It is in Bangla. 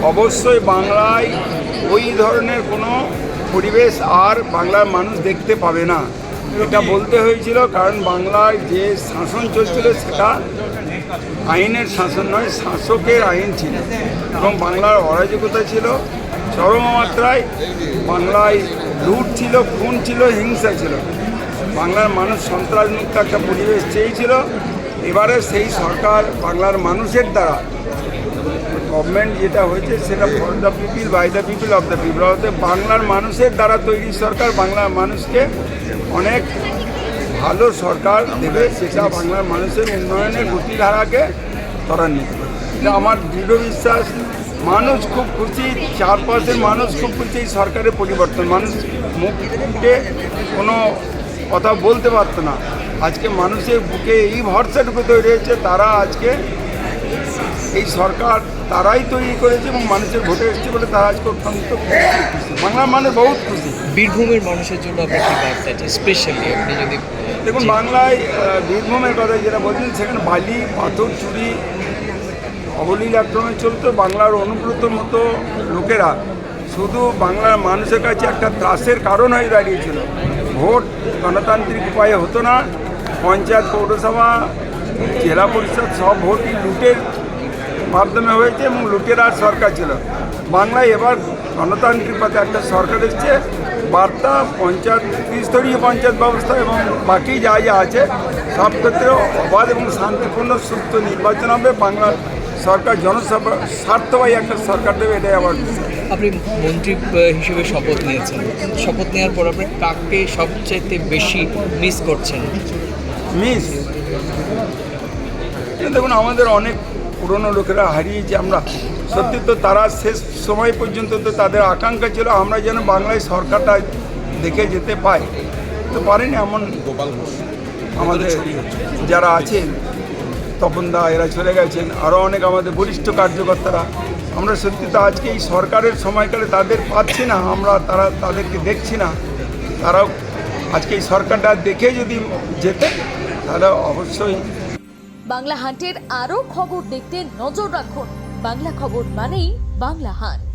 অবশ্যই বাংলায় ওই ধরনের কোনো পরিবেশ আর বাংলার মানুষ দেখতে পাবে না, এটা বলতে হয়েছিল। কারণ বাংলায় যে শাসন চলছিল সেটা আইনের শাসন নয়, শাসকের আইন ছিল এবং বাংলার অরাজকতা ছিল চরম মাত্রায়। বাংলায় লুট ছিল, খুন ছিল, হিংসা ছিল। বাংলার মানুষ সন্ত্রাসমুক্ত একটা পরিবেশ চেয়েছিল। এবারে সেই সরকার বাংলার মানুষের দ্বারা গভর্নমেন্ট যেটা হয়েছে সেটা for the people, by the people, of the people, অর্থাৎ বাংলার মানুষের দ্বারা তৈরি সরকার বাংলার মানুষকে অনেক ভালো সরকার দেবে, সেটা বাংলার মানুষের উন্নয়নের গতিধারাকে ত্বরান্বিত করবে। এটা আমার দৃঢ় বিশ্বাস। মানুষ খুব খুশি, চারপাশের মানুষ খুব খুশি এই সরকারের পরিবর্তন। মানুষ মুখে কোনো কথা বলতে পারতো না, আজকে মানুষের বুকে এই ভরসাটুকু তৈরি হয়েছে। তারা আজকে এই সরকার তারাই তৈরি করেছে এবং মানুষের ভোটে এসেছে বলে তারা আজকে অত্যন্ত খুশি। বাংলার মানুষ বহুত খুশি। বীরভূমের মানুষের জন্য আপনার কি বার্তা আছে স্পেশালি? আপনি যদি দেখুন, বাংলায় বীরভূমের কথা যেটা বলছেন, সেখানে বালি, পাথর চুরি, অবলীল আক্রমণ চলতো। বাংলার অনুব্রত মতো লোকেরা শুধু বাংলার মানুষের কাছে একটা ত্রাসের কারণ হয়ে দাঁড়িয়েছিল। ভোট গণতান্ত্রিক উপায়ে হতো না। পঞ্চায়েত, পৌরসভা, জেলা পরিষদ সব ভোটই লুটের মাধ্যমে হয়েছে এবং লুটেরার সরকার ছিল। বাংলায় এবার গণতান্ত্রিক পথে একটা সরকার এসছে। বার্তা পঞ্চায়েত, ত্রিস্তরীয় পঞ্চায়েত ব্যবস্থা এবং বাকি যা যা আছে সব ক্ষেত্রে অবাধ এবং শান্তিপূর্ণ সুস্থ নির্বাচন হবে। বাংলার সরকার জনসভা স্বার্থবাহী একটা সরকার দেবে, এটাই আমার বিশ্বাস। আপনি মন্ত্রী হিসেবে শপথ নিয়েছেন, শপথ নেওয়ার পর আপনি কাকে সবচাইতে বেশি মিস করছেন? দেখুন, আমাদের অনেক পুরনো লোকেরা হারিয়েছে আমরা। সত্যি তো তারা শেষ সময় পর্যন্ত তো তাদের আকাঙ্ক্ষা ছিল আমরা যেন বাংলায় সরকারটা দেখে যেতে পাই, তো পারেনি। এমন আমাদের যারা আছেন, তপনদা, এরা চলে গেছেন, আরও অনেক আমাদের বরিষ্ঠ কার্যকর্তারা। আমরা সত্যি তো আজকে এই সরকারের সময়কালে তাদের পাচ্ছি না, আমরা তাদেরকে দেখছি না। তারাও আজকে এই সরকারটা দেখে যদি যেতে তাহলে অবশ্যই। বাংলা হান্টের আরও খবর দেখতে নজর রাখুন। বাংলা খবর মানেই বাংলা হান্ট।